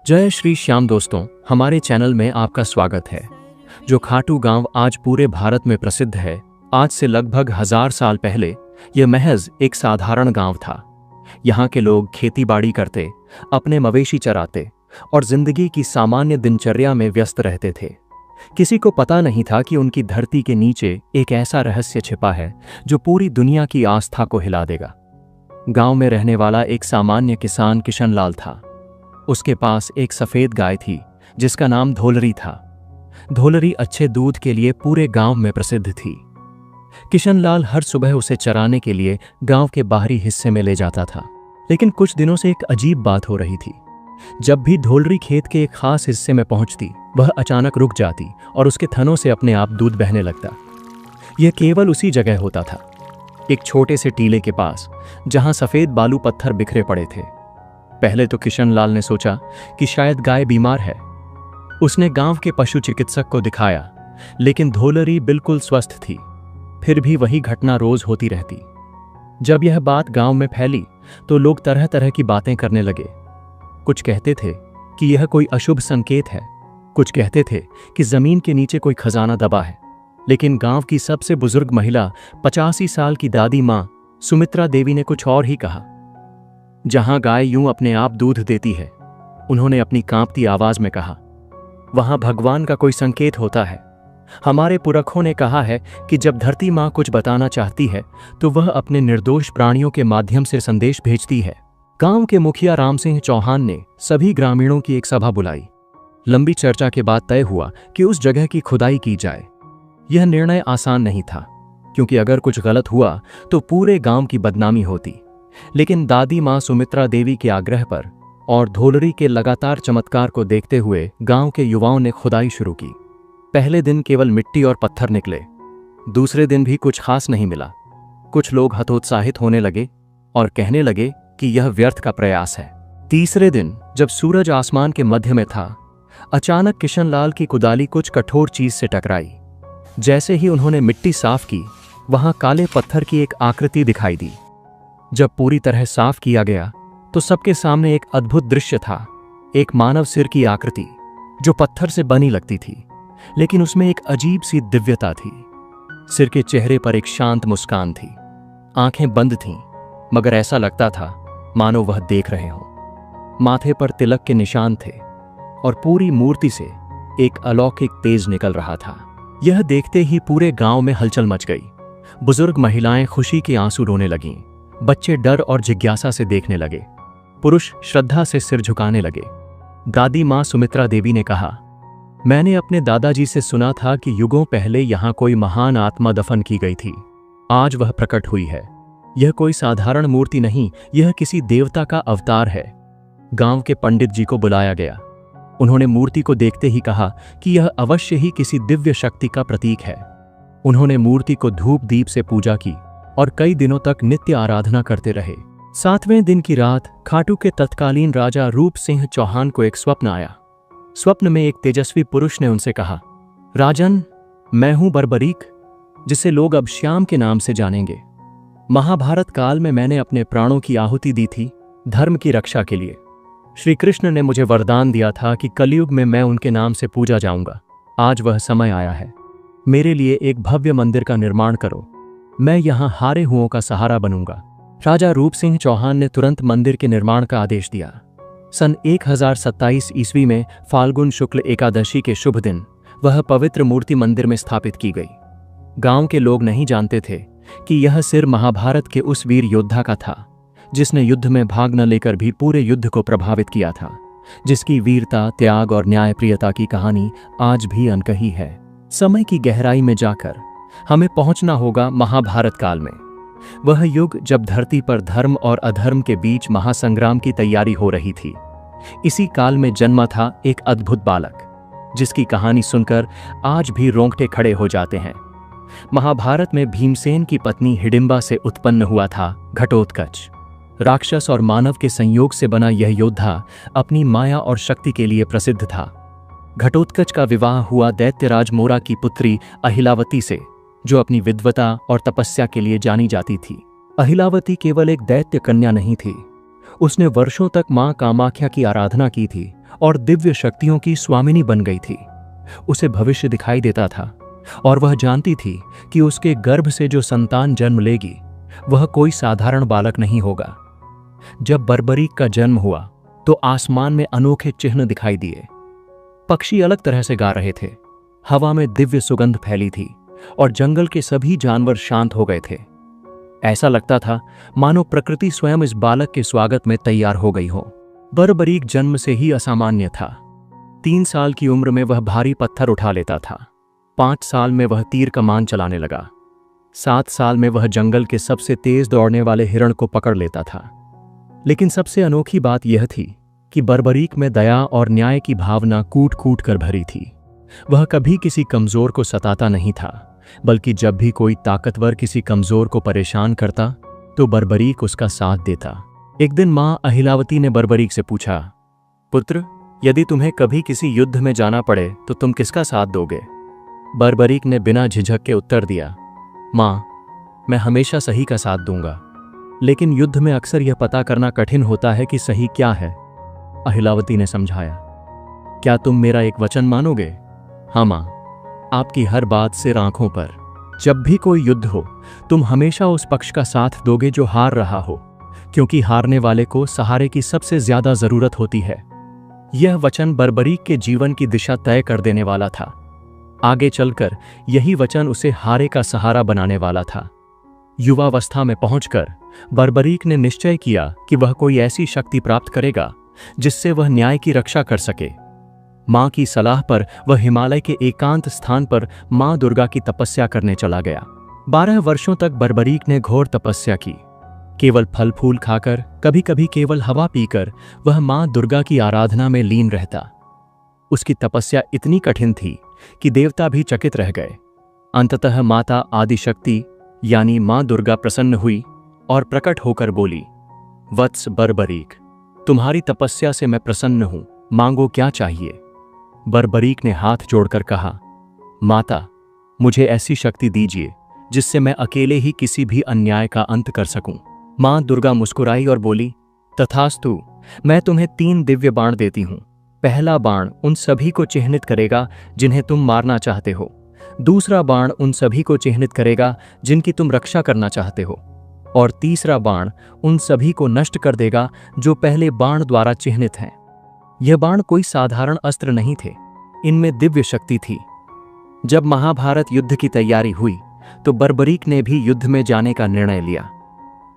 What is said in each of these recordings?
जय श्री श्याम दोस्तों, हमारे चैनल में आपका स्वागत है। जो खाटू गांव आज पूरे भारत में प्रसिद्ध है, आज से लगभग 1000 साल पहले यह महज एक साधारण गांव था। यहाँ के लोग खेतीबाड़ी करते, अपने मवेशी चराते और जिंदगी की सामान्य दिनचर्या में व्यस्त रहते थे। किसी को पता नहीं था कि उनकी धरती के नीचे एक ऐसा रहस्य छिपा है जो पूरी दुनिया की आस्था को हिला देगा। गांव में रहने वाला एक सामान्य किसान किशनलाल था। उसके पास एक सफेद गाय थी जिसका नाम धोलरी था। धोलरी अच्छे दूध के लिए पूरे गांव में प्रसिद्ध थी। किशनलाल हर सुबह उसे चराने के लिए गांव के बाहरी हिस्से में ले जाता था। लेकिन कुछ दिनों से एक अजीब बात हो रही थी। जब भी धोलरी खेत के एक खास हिस्से में पहुंचती, वह अचानक रुक जाती और उसके थनों से अपने आप दूध बहने लगता। यह केवल उसी जगह होता था, एक छोटे से टीले के पास, जहां सफेद बालू पत्थर बिखरे पड़े थे। पहले तो किशनलाल ने सोचा कि शायद गाय बीमार है। उसने गांव के पशु चिकित्सक को दिखाया, लेकिन धोलरी बिल्कुल स्वस्थ थी। फिर भी वही घटना रोज होती रहती। जब यह बात गांव में फैली तो लोग तरह तरह की बातें करने लगे। कुछ कहते थे कि यह कोई अशुभ संकेत है, कुछ कहते थे कि जमीन के नीचे कोई खजाना दबा है। लेकिन गांव की सबसे बुजुर्ग महिला 85 साल की दादी मां सुमित्रा देवी ने कुछ और ही कहा। जहां गाय यूं अपने आप दूध देती है, उन्होंने अपनी कांपती आवाज में कहा, वहां भगवान का कोई संकेत होता है। हमारे पुरखों ने कहा है कि जब धरती मां कुछ बताना चाहती है तो वह अपने निर्दोष प्राणियों के माध्यम से संदेश भेजती है। गांव के मुखिया राम सिंह चौहान ने सभी ग्रामीणों की एक सभा बुलाई। लंबी चर्चा के बाद तय हुआ कि उस जगह की खुदाई की जाए। यह निर्णय आसान नहीं था, क्योंकि अगर कुछ गलत हुआ तो पूरे गांव की बदनामी होती। लेकिन दादी मां सुमित्रा देवी के आग्रह पर और धोलरी के लगातार चमत्कार को देखते हुए गांव के युवाओं ने खुदाई शुरू की। पहले दिन केवल मिट्टी और पत्थर निकले। दूसरे दिन भी कुछ खास नहीं मिला। कुछ लोग हतोत्साहित होने लगे और कहने लगे कि यह व्यर्थ का प्रयास है। तीसरे दिन जब सूरज आसमान के मध्य में था, अचानक किशनलाल की कुदाली कुछ कठोर चीज से टकराई। जैसे ही उन्होंने मिट्टी साफ की, वहां काले पत्थर की एक आकृति दिखाई दी। जब पूरी तरह साफ किया गया तो सबके सामने एक अद्भुत दृश्य था। एक मानव सिर की आकृति जो पत्थर से बनी लगती थी, लेकिन उसमें एक अजीब सी दिव्यता थी। सिर के चेहरे पर एक शांत मुस्कान थी। आंखें बंद थीं, मगर ऐसा लगता था मानो वह देख रहे हों। माथे पर तिलक के निशान थे और पूरी मूर्ति से एक अलौकिक तेज निकल रहा था। यह देखते ही पूरे गांव में हलचल मच गई। बुजुर्ग महिलाएं खुशी के आंसू रोने लगीं। बच्चे डर और जिज्ञासा से देखने लगे। पुरुष श्रद्धा से सिर झुकाने लगे। दादी मां सुमित्रा देवी ने कहा, मैंने अपने दादाजी से सुना था कि युगों पहले यहां कोई महान आत्मा दफन की गई थी। आज वह प्रकट हुई है। यह कोई साधारण मूर्ति नहीं, यह किसी देवता का अवतार है। गांव के पंडित जी को बुलाया गया। उन्होंने मूर्ति को देखते ही कहा कि यह अवश्य ही किसी दिव्य शक्ति का प्रतीक है। उन्होंने मूर्ति को धूप दीप से पूजा की और कई दिनों तक नित्य आराधना करते रहे। 7वें दिन की रात खाटू के तत्कालीन राजा रूप सिंह चौहान को एक स्वप्न आया। स्वप्न में एक तेजस्वी पुरुष ने उनसे कहा, राजन, मैं हूं बर्बरीक, जिसे लोग अब श्याम के नाम से जानेंगे। महाभारत काल में मैंने अपने प्राणों की आहुति दी थी धर्म की रक्षा के लिए। श्री कृष्ण ने मुझे वरदान दिया था कि कलयुग में मैं उनके नाम से पूजा जाऊंगा। आज वह समय आया है। मेरे लिए एक भव्य मंदिर का निर्माण करो। मैं यहां हारे हुओं का सहारा बनूंगा। राजा रूप सिंह चौहान ने तुरंत मंदिर के निर्माण का आदेश दिया। सन 1027 ईस्वी में फाल्गुन शुक्ल एकादशी के शुभ दिन वह पवित्र मूर्ति मंदिर में स्थापित की गई। गांव के लोग नहीं जानते थे कि यह सिर महाभारत के उस वीर योद्धा का था, जिसने युद्ध में भाग न लेकर भी पूरे युद्ध को प्रभावित किया था, जिसकी वीरता, त्याग और न्यायप्रियता की कहानी आज भी अनकही है। समय की गहराई में जाकर हमें पहुंचना होगा महाभारत काल में। वह युग जब धरती पर धर्म और अधर्म के बीच महासंग्राम की तैयारी हो रही थी। इसी काल में जन्मा था एक अद्भुत बालक, जिसकी कहानी सुनकर आज भी रोंगटे खड़े हो जाते हैं। महाभारत में भीमसेन की पत्नी हिडिंबा से उत्पन्न हुआ था घटोत्कच। राक्षस और मानव के संयोग से बना यह योद्धा अपनी माया और शक्ति के लिए प्रसिद्ध था। घटोत्कच का विवाह हुआ दैत्यराज मोरा की पुत्री अहिलावती से, जो अपनी विद्वता और तपस्या के लिए जानी जाती थी। अहिलावती केवल एक दैत्य कन्या नहीं थी, उसने वर्षों तक मां कामाख्या की आराधना की थी और दिव्य शक्तियों की स्वामिनी बन गई थी। उसे भविष्य दिखाई देता था और वह जानती थी कि उसके गर्भ से जो संतान जन्म लेगी वह कोई साधारण बालक नहीं होगा। जब बर्बरीक का जन्म हुआ तो आसमान में अनोखे चिन्ह दिखाई दिए। पक्षी अलग तरह से गा रहे थे, हवा में दिव्य सुगंध फैली थी और जंगल के सभी जानवर शांत हो गए थे। ऐसा लगता था मानो प्रकृति स्वयं इस बालक के स्वागत में तैयार हो गई हो। बर्बरीक जन्म से ही असामान्य था। 3 साल की उम्र में वह भारी पत्थर उठा लेता था। 5 साल में वह तीर कमान चलाने लगा। 7 साल में वह जंगल के सबसे तेज दौड़ने वाले हिरण को पकड़ लेता था। लेकिन सबसे अनोखी बात यह थी कि बर्बरीक में दया और न्याय की भावना कूट कूट कर भरी थी। वह कभी किसी कमजोर को सताता नहीं था, बल्कि जब भी कोई ताकतवर किसी कमजोर को परेशान करता तो बर्बरीक उसका साथ देता। एक दिन मां अहिलावती ने बर्बरीक से पूछा, पुत्र, यदि तुम्हें कभी किसी युद्ध में जाना पड़े तो तुम किसका साथ दोगे? बर्बरीक ने बिना झिझक के उत्तर दिया, मां, मैं हमेशा सही का साथ दूंगा, लेकिन युद्ध में अक्सर यह पता करना कठिन होता है कि सही क्या है। अहिलावती ने समझाया, क्या तुम मेरा एक वचन मानोगे? हाँ मां, आपकी हर बात सिर आंखों पर। जब भी कोई युद्ध हो तुम हमेशा उस पक्ष का साथ दोगे जो हार रहा हो, क्योंकि हारने वाले को सहारे की सबसे ज्यादा जरूरत होती है। यह वचन बर्बरीक के जीवन की दिशा तय कर देने वाला था। आगे चलकर यही वचन उसे हारे का सहारा बनाने वाला था। युवावस्था में पहुंचकर बर्बरीक ने निश्चय किया कि वह कोई ऐसी शक्ति प्राप्त करेगा जिससे वह न्याय की रक्षा कर सके। मां की सलाह पर वह हिमालय के एकांत स्थान पर मां दुर्गा की तपस्या करने चला गया। 12 वर्षों तक बर्बरीक ने घोर तपस्या की। केवल फल फूल खाकर, कभी कभी केवल हवा पीकर वह मां दुर्गा की आराधना में लीन रहता। उसकी तपस्या इतनी कठिन थी कि देवता भी चकित रह गए। अंततः माता आदिशक्ति यानी मां दुर्गा प्रसन्न हुई और प्रकट होकर बोली, वत्स बर्बरीक, तुम्हारी तपस्या से मैं प्रसन्न हूं, मांगो क्या चाहिए? बर्बरीक ने हाथ जोड़कर कहा, माता, मुझे ऐसी शक्ति दीजिए जिससे मैं अकेले ही किसी भी अन्याय का अंत कर सकूं। मां दुर्गा मुस्कुराई और बोली, तथास्तु, मैं तुम्हें 3 दिव्य बाण देती हूं। पहला बाण उन सभी को चिह्नित करेगा जिन्हें तुम मारना चाहते हो। दूसरा बाण उन सभी को चिह्नित करेगा जिनकी तुम रक्षा करना चाहते हो। और तीसरा बाण उन सभी को नष्ट कर देगा जो पहले बाण द्वारा चिह्नित हैं। यह बाण कोई साधारण अस्त्र नहीं थे, इनमें दिव्य शक्ति थी। जब महाभारत युद्ध की तैयारी हुई तो बर्बरीक ने भी युद्ध में जाने का निर्णय लिया।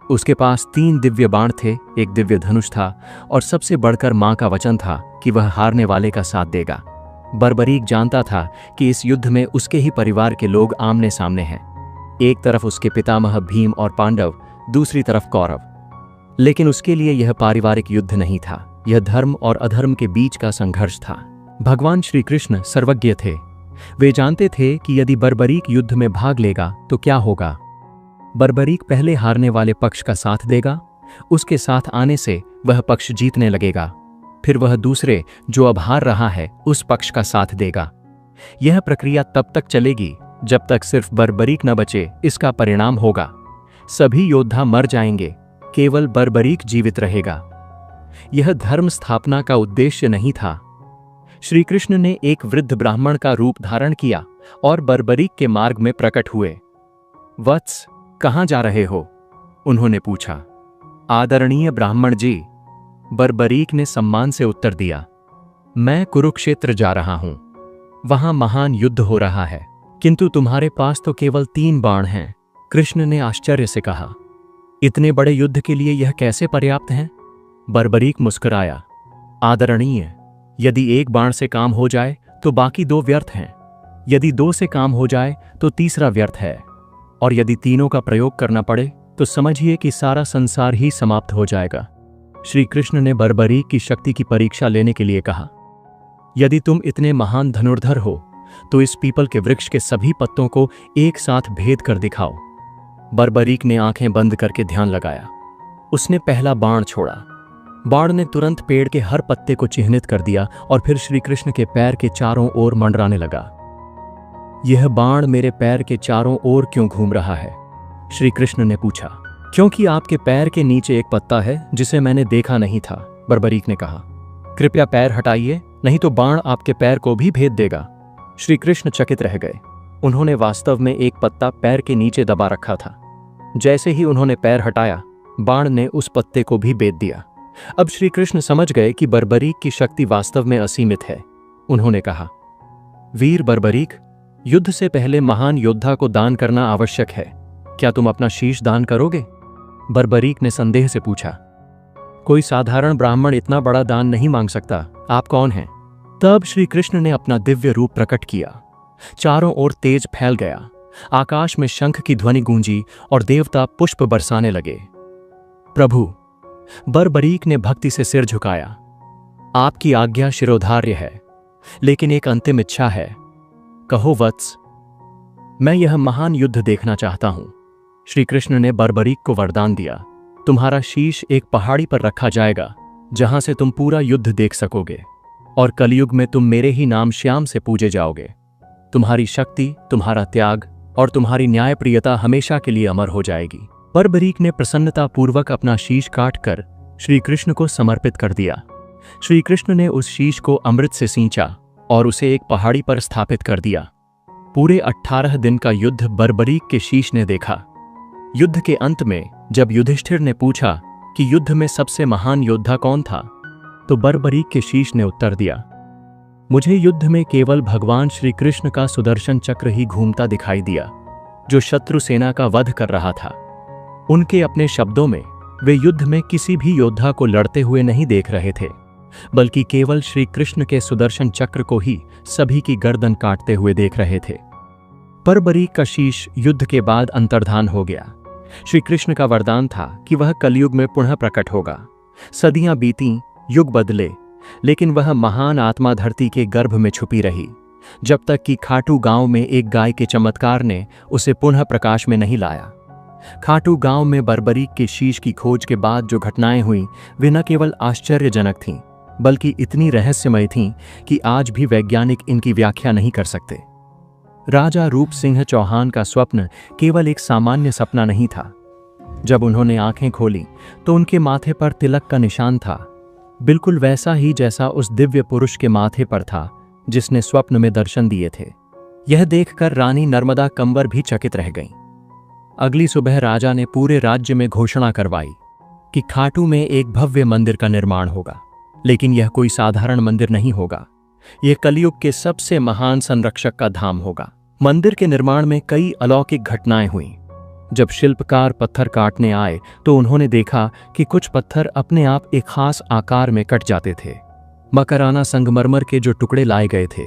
उसके पास 3 दिव्य बाण थे, एक दिव्य धनुष था और सबसे बढ़कर मां का वचन था कि वह हारने वाले का साथ देगा। बर्बरीक जानता था कि इस युद्ध में उसके ही परिवार के लोग आमने सामने हैं। एक तरफ उसके पितामह भीम और पांडव, दूसरी तरफ कौरव। लेकिन उसके लिए यह पारिवारिक युद्ध नहीं था, यह धर्म और अधर्म के बीच का संघर्ष था। भगवान श्री कृष्ण सर्वज्ञ थे। वे जानते थे कि यदि बर्बरीक युद्ध में भाग लेगा तो क्या होगा। बर्बरीक पहले हारने वाले पक्ष का साथ देगा, उसके साथ आने से वह पक्ष जीतने लगेगा। फिर वह दूसरे, जो अब हार रहा है, उस पक्ष का साथ देगा। यह प्रक्रिया तब तक चलेगी जब तक सिर्फ बर्बरीक न बचे। इसका परिणाम होगा सभी योद्धा मर जाएंगे, केवल बर्बरीक जीवित रहेगा। यह धर्म स्थापना का उद्देश्य नहीं था। श्री कृष्ण ने एक वृद्ध ब्राह्मण का रूप धारण किया और बर्बरीक के मार्ग में प्रकट हुए। वत्स, कहां जा रहे हो? उन्होंने पूछा। आदरणीय ब्राह्मण जी, बर्बरीक ने सम्मान से उत्तर दिया, मैं कुरुक्षेत्र जा रहा हूं। वहां महान युद्ध हो रहा है, किंतु तुम्हारे पास तो केवल 3 बाण हैं। कृष्ण ने आश्चर्य से कहा, इतने बड़े युद्ध के लिए यह कैसे पर्याप्त हैं? बर्बरीक मुस्कुराया, आदरणीय, यदि 1 बाण से काम हो जाए तो बाकी 2 व्यर्थ हैं। यदि 2 से काम हो जाए तो तीसरा व्यर्थ है, और यदि तीनों का प्रयोग करना पड़े तो समझिए कि सारा संसार ही समाप्त हो जाएगा। श्री कृष्ण ने बर्बरीक की शक्ति की परीक्षा लेने के लिए कहा, यदि तुम इतने महान धनुर्धर हो तो इस पीपल के वृक्ष के सभी पत्तों को एक साथ भेद कर दिखाओ। बर्बरीक ने आंखें बंद करके ध्यान लगाया। उसने पहला बाण छोड़ा। बाण ने तुरंत पेड़ के हर पत्ते को चिह्नित कर दिया और फिर श्री कृष्ण के पैर के चारों ओर मंडराने लगा। यह बाण मेरे पैर के चारों ओर क्यों घूम रहा है? श्री कृष्ण ने पूछा। क्योंकि आपके पैर के नीचे एक पत्ता है जिसे मैंने देखा नहीं था, बर्बरीक ने कहा। कृपया पैर हटाइए, नहीं तो बाण आपके पैर को भी भेद देगा। श्री कृष्ण चकित रह गए। उन्होंने वास्तव में एक पत्ता पैर के नीचे दबा रखा था। जैसे ही उन्होंने पैर हटाया, बाण ने उस पत्ते को भी बेध दिया। अब श्री कृष्ण समझ गए कि बर्बरीक की शक्ति वास्तव में असीमित है। उन्होंने कहा, वीर बर्बरीक, युद्ध से पहले महान योद्धा को दान करना आवश्यक है। क्या तुम अपना शीश दान करोगे? बर्बरीक ने संदेह से पूछा। कोई साधारण ब्राह्मण इतना बड़ा दान नहीं मांग सकता। आप कौन हैं? तब श्री कृष्ण ने अपना दिव्य रूप प्रकट किया। चारों ओर तेज फैल गया। आकाश में शंख की ध्वनि गूंजी और देवता पुष्प बरसाने लगे। प्रभु, बर्बरीक ने भक्ति से सिर झुकाया। आपकी आज्ञा शिरोधार्य है, लेकिन एक अंतिम इच्छा है। कहो वत्स। मैं यह महान युद्ध देखना चाहता हूं। श्री कृष्ण ने बर्बरीक को वरदान दिया, तुम्हारा शीश एक पहाड़ी पर रखा जाएगा, जहां से तुम पूरा युद्ध देख सकोगे, और कलयुग में तुम मेरे ही नाम श्याम से पूजे जाओगे। तुम्हारी शक्ति, तुम्हारा त्याग और तुम्हारी न्यायप्रियता हमेशा के लिए अमर हो जाएगी। बर्बरीक ने प्रसन्नतापूर्वक अपना शीश काटकर श्री कृष्ण को समर्पित कर दिया। श्री कृष्ण ने उस शीश को अमृत से सींचा और उसे एक पहाड़ी पर स्थापित कर दिया। पूरे 18 दिन का युद्ध बर्बरीक के शीश ने देखा। युद्ध के अंत में जब युधिष्ठिर ने पूछा कि युद्ध में सबसे महान योद्धा कौन था, तो बर्बरीक के शीश ने उत्तर दिया, मुझे युद्ध में केवल भगवान श्री कृष्ण का सुदर्शन चक्र ही घूमता दिखाई दिया, जो शत्रु सेना का वध कर रहा था। उनके अपने शब्दों में, वे युद्ध में किसी भी योद्धा को लड़ते हुए नहीं देख रहे थे, बल्कि केवल श्री कृष्ण के सुदर्शन चक्र को ही सभी की गर्दन काटते हुए देख रहे थे। बर्बरीक का शीश युद्ध के बाद अंतर्धान हो गया। श्री कृष्ण का वरदान था कि वह कलयुग में पुनः प्रकट होगा। सदियां बीती, युग बदले, लेकिन वह महान आत्मा धरती के गर्भ में छुपी रही, जब तक कि खाटू गांव में एक गाय के चमत्कार ने उसे पुनः प्रकाश में नहीं लाया। खाटू गांव में बर्बरीक के शीश की खोज के बाद जो घटनाएं हुईं, वे न केवल आश्चर्यजनक थीं, बल्कि इतनी रहस्यमय थीं कि आज भी वैज्ञानिक इनकी व्याख्या नहीं कर सकते। राजा रूप सिंह चौहान का स्वप्न केवल एक सामान्य सपना नहीं था। जब उन्होंने आंखें खोली तो उनके माथे पर तिलक का निशान था, बिल्कुल वैसा ही जैसा उस दिव्य पुरुष के माथे पर था जिसने स्वप्न में दर्शन दिए थे। यह देखकर रानी नर्मदा कंवर भी चकित रह गईं। अगली सुबह राजा ने पूरे राज्य में घोषणा करवाई कि खाटू में एक भव्य मंदिर का निर्माण होगा, लेकिन यह कोई साधारण मंदिर नहीं होगा। यह कलयुग के सबसे महान संरक्षक का धाम होगा। मंदिर के निर्माण में कई अलौकिक घटनाएं हुईं। जब शिल्पकार पत्थर काटने आए तो उन्होंने देखा कि कुछ पत्थर अपने आप एक खास आकार में कट जाते थे। मकराना संगमरमर के जो टुकड़े लाए गए थे,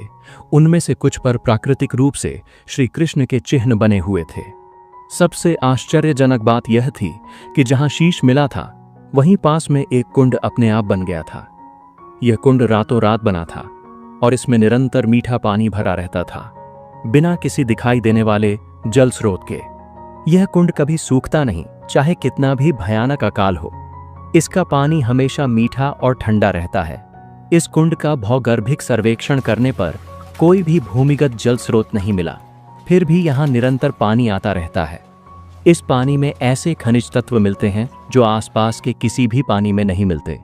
उनमें से कुछ पर प्राकृतिक रूप से श्री कृष्ण के चिन्ह बने हुए थे। सबसे आश्चर्यजनक बात यह थी कि जहां शीश मिला था, वहीं पास में एक कुंड अपने आप बन गया था। यह कुंड रातों रात बना था और इसमें निरंतर मीठा पानी भरा रहता था, बिना किसी दिखाई देने वाले जल स्रोत के। यह कुंड कभी सूखता नहीं, चाहे कितना भी भयानक अकाल हो। इसका पानी हमेशा मीठा और ठंडा रहता है। इस कुंड का भौगर्भिक सर्वेक्षण करने पर कोई भी भूमिगत जल स्रोत नहीं मिला, फिर भी यहाँ निरंतर पानी आता रहता है। इस पानी में ऐसे खनिज तत्व मिलते हैं जो आसपास के किसी भी पानी में नहीं मिलते।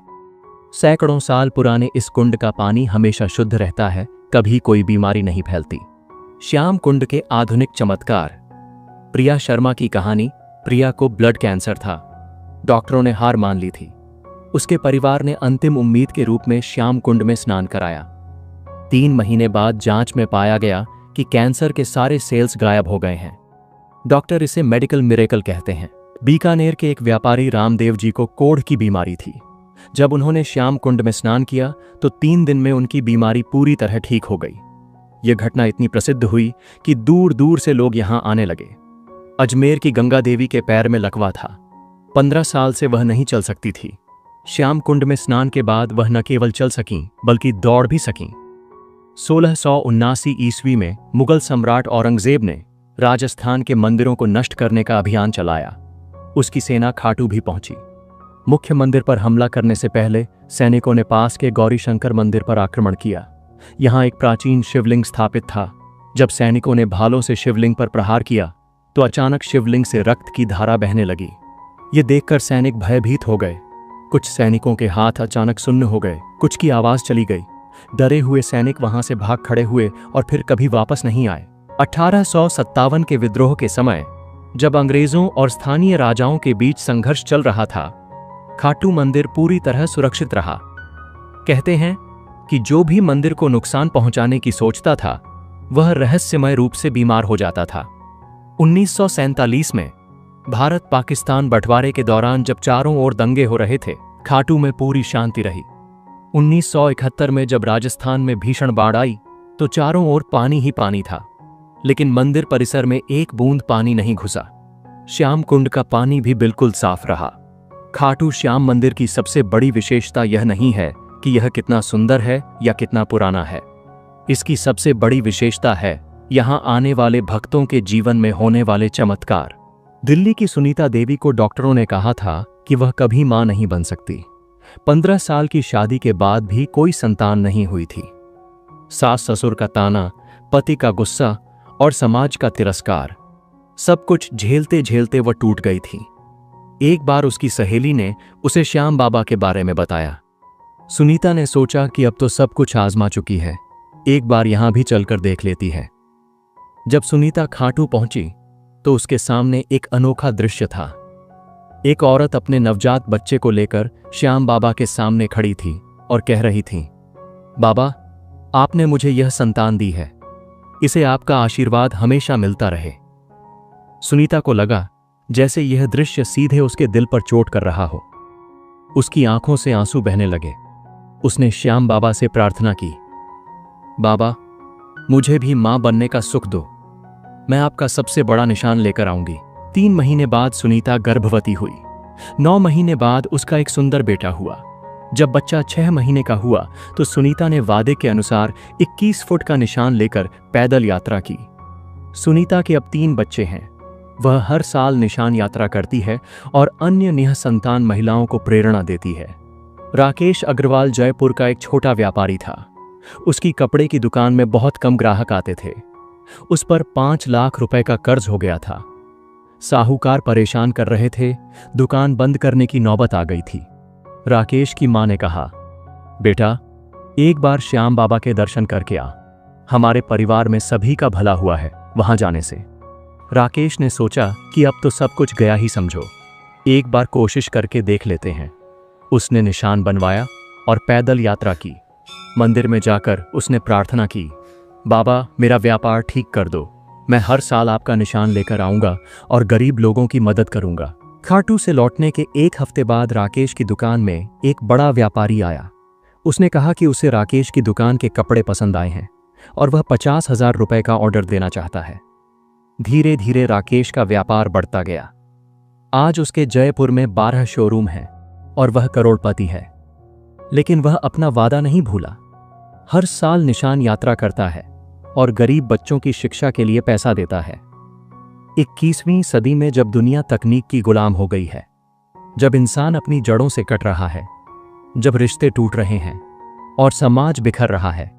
सैकड़ों साल पुराने इस कुंड का पानी हमेशा शुद्ध रहता है, कभी कोई बीमारी नहीं फैलती। श्याम कुंड के आधुनिक चमत्कार। प्रिया शर्मा की कहानी। प्रिया को ब्लड कैंसर था। डॉक्टरों ने हार मान ली थी। उसके परिवार ने अंतिम उम्मीद के रूप में श्याम कुंड में स्नान कराया। 3 महीने बाद जांच में पाया गया कि कैंसर के सारे सेल्स गायब हो गए हैं। डॉक्टर इसे मेडिकल मिरेकल कहते हैं। बीकानेर के एक व्यापारी रामदेव जी को कोढ़ की बीमारी थी। जब उन्होंने श्याम कुंड में स्नान किया तो 3 दिन में उनकी बीमारी पूरी तरह ठीक हो गई। यह घटना इतनी प्रसिद्ध हुई कि दूर दूर से लोग यहां आने लगे। अजमेर की गंगा देवी के पैर में लकवा था। 15 साल से वह नहीं चल सकती थी। श्याम कुंड में स्नान के बाद वह न केवल चल सकीं, बल्कि दौड़ भी सकीं। 1679 ईस्वी में मुगल सम्राट औरंगजेब ने राजस्थान के मंदिरों को नष्ट करने का अभियान चलाया। उसकी सेना खाटू भी पहुंची। मुख्य मंदिर पर हमला करने से पहले सैनिकों ने पास के गौरी शंकर मंदिर पर आक्रमण किया। यहां एक प्राचीन शिवलिंग स्थापित था। जब सैनिकों ने भालों से शिवलिंग पर प्रहार किया तो अचानक शिवलिंग से रक्त की धारा बहने लगी। ये देखकर सैनिक भयभीत हो गए। कुछ सैनिकों के हाथ अचानक सुन्न हो गए, कुछ की आवाज चली गई। डरे हुए सैनिक वहां से भाग खड़े हुए और फिर कभी वापस नहीं आए। 1857 के विद्रोह के समय, जब अंग्रेजों और स्थानीय राजाओं के बीच संघर्ष चल रहा था, खाटू मंदिर पूरी तरह सुरक्षित रहा। कहते हैं कि जो भी मंदिर को नुकसान पहुंचाने की सोचता था, वह रहस्यमय रूप से बीमार हो जाता था। 1947 में भारत पाकिस्तान बंटवारे के दौरान जब चारों ओर दंगे हो रहे थे, खाटू में पूरी शांति रही। 1971 में जब राजस्थान में भीषण बाढ़ आई तो चारों ओर पानी ही पानी था, लेकिन मंदिर परिसर में एक बूंद पानी नहीं घुसा। श्याम कुंड का पानी भी बिल्कुल साफ रहा। खाटू श्याम मंदिर की सबसे बड़ी विशेषता यह नहीं है कि यह कितना सुंदर है या कितना पुराना है। इसकी सबसे बड़ी विशेषता है यहां आने वाले भक्तों के जीवन में होने वाले चमत्कार। दिल्ली की सुनीता देवी को डॉक्टरों ने कहा था कि वह कभी मां नहीं बन सकती। 15 साल की शादी के बाद भी कोई संतान नहीं हुई थी। सास ससुर का ताना, पति का गुस्सा और समाज का तिरस्कार, सब कुछ झेलते झेलते वह टूट गई थी। एक बार उसकी सहेली ने उसे श्याम बाबा के बारे में बताया। सुनीता ने सोचा कि अब तो सब कुछ आजमा चुकी है, एक बार यहां भी चलकर देख लेती है। जब सुनीता खाटू पहुंची तो उसके सामने एक अनोखा दृश्य था। एक औरत अपने नवजात बच्चे को लेकर श्याम बाबा के सामने खड़ी थी और कह रही थी, बाबा, आपने मुझे यह संतान दी है, इसे आपका आशीर्वाद हमेशा मिलता रहे। सुनीता को लगा जैसे यह दृश्य सीधे उसके दिल पर चोट कर रहा हो। उसकी आंखों से आंसू बहने लगे। उसने श्याम बाबा से प्रार्थना की, बाबा, मुझे भी मां बनने का सुख दो, मैं आपका सबसे बड़ा निशान लेकर आऊंगी। 3 महीने बाद सुनीता गर्भवती हुई। 9 महीने बाद उसका एक सुंदर बेटा हुआ। जब बच्चा 6 महीने का हुआ तो सुनीता ने वादे के अनुसार 21 फुट का निशान लेकर पैदल यात्रा की। सुनीता के अब 3 बच्चे हैं। वह हर साल निशान यात्रा करती है और अन्य निःसंतान महिलाओं को प्रेरणा देती है। राकेश अग्रवाल जयपुर का एक छोटा व्यापारी था। उसकी कपड़े की दुकान में बहुत कम ग्राहक आते थे। उस पर 5 लाख रुपए का कर्ज हो गया था। साहूकार परेशान कर रहे थे, दुकान बंद करने की नौबत आ गई थी। राकेश की मां ने कहा, बेटा, एक बार श्याम बाबा के दर्शन करके आ, हमारे परिवार में सभी का भला हुआ है वहां जाने से। राकेश ने सोचा कि अब तो सब कुछ गया ही समझो, एक बार कोशिश करके देख लेते हैं। उसने निशान बनवाया और पैदल यात्रा की। मंदिर में जाकर उसने प्रार्थना की, बाबा, मेरा व्यापार ठीक कर दो, मैं हर साल आपका निशान लेकर आऊंगा और गरीब लोगों की मदद करूंगा। खाटू से लौटने के 1 हफ्ते बाद राकेश की दुकान में एक बड़ा व्यापारी आया। उसने कहा कि उसे राकेश की दुकान के कपड़े पसंद आए हैं और वह 50,000 रुपए का ऑर्डर देना चाहता है। धीरे धीरे राकेश का व्यापार बढ़ता गया। आज उसके जयपुर में 12 शोरूम हैं और वह करोड़पति है। लेकिन वह अपना वादा नहीं भूला। हर साल निशान यात्रा करता है और गरीब बच्चों की शिक्षा के लिए पैसा देता है। 21वीं सदी में जब दुनिया तकनीक की गुलाम हो गई है, जब इंसान अपनी जड़ों से कट रहा है, जब रिश्ते टूट रहे हैं और समाज बिखर रहा है,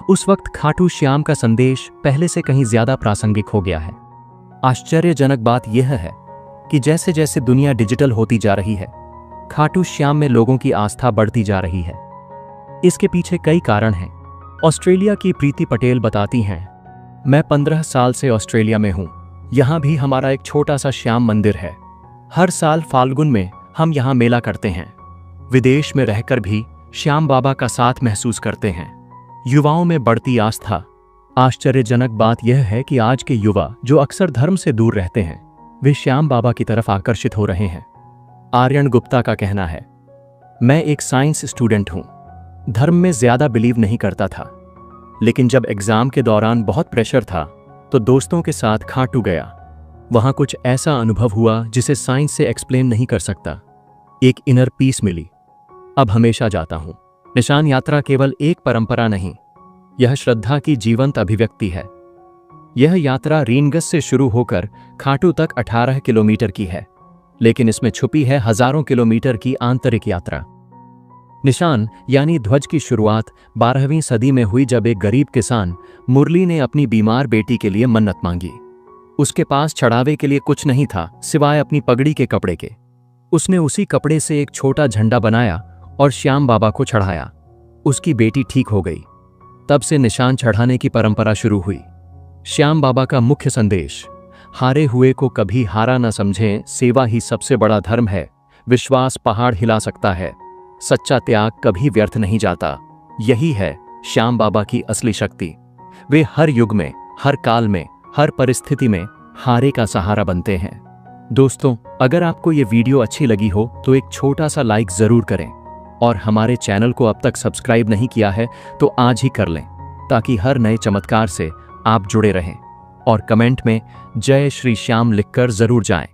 उस वक्त खाटू श्याम का संदेश पहले से कहीं ज्यादा प्रासंगिक हो गया है। आश्चर्यजनक बात यह है कि जैसे जैसे दुनिया डिजिटल होती जा रही है, खाटू श्याम में लोगों की आस्था बढ़ती जा रही है। इसके पीछे कई कारण हैं। ऑस्ट्रेलिया की प्रीति पटेल बताती हैं, मैं 15 साल से ऑस्ट्रेलिया में हूं। यहां भी हमारा एक छोटा सा श्याम मंदिर है। हर साल फाल्गुन में हम यहां मेला करते हैं। विदेश में रहकर भी श्याम बाबा का साथ महसूस करते हैं। युवाओं में बढ़ती आस्था। आश्चर्यजनक बात यह है कि आज के युवा जो अक्सर धर्म से दूर रहते हैं, वे श्याम बाबा की तरफ आकर्षित हो रहे हैं। आर्यन गुप्ता का कहना है, मैं एक साइंस स्टूडेंट हूं, धर्म में ज्यादा बिलीव नहीं करता था, लेकिन जब एग्जाम के दौरान बहुत प्रेशर था तो दोस्तों के साथ खाटू गया। वहां कुछ ऐसा अनुभव हुआ जिसे साइंस से एक्सप्लेन नहीं कर सकता। एक इनर पीस मिली। अब हमेशा जाता हूं। निशान यात्रा केवल एक परंपरा नहीं, यह श्रद्धा की जीवंत अभिव्यक्ति है। यह यात्रा रीनगस से शुरू होकर खाटू तक 18 किलोमीटर की है, लेकिन इसमें छुपी है हजारों किलोमीटर की आंतरिक यात्रा। निशान यानी ध्वज की शुरुआत 12वीं सदी में हुई, जब एक गरीब किसान मुरली ने अपनी बीमार बेटी के लिए मन्नत मांगी। उसके पास चढ़ावे के लिए कुछ नहीं था सिवाय अपनी पगड़ी के कपड़े के। उसने उसी कपड़े से एक छोटा झंडा बनाया और श्याम बाबा को चढ़ाया। उसकी बेटी ठीक हो गई। तब से निशान चढ़ाने की परंपरा शुरू हुई। श्याम बाबा का मुख्य संदेश, हारे हुए को कभी हारा न समझें, सेवा ही सबसे बड़ा धर्म है, विश्वास पहाड़ हिला सकता है, सच्चा त्याग कभी व्यर्थ नहीं जाता। यही है श्याम बाबा की असली शक्ति। वे हर युग में, हर काल में, हर परिस्थिति में हारे का सहारा बनते हैं। दोस्तों, अगर आपको ये वीडियो अच्छी लगी हो तो एक छोटा सा लाइक जरूर करें और हमारे चैनल को अब तक सब्सक्राइब नहीं किया है तो आज ही कर लें, ताकि हर नए चमत्कार से आप जुड़े रहें। और कमेंट में जय श्री श्याम लिखकर जरूर जाएं।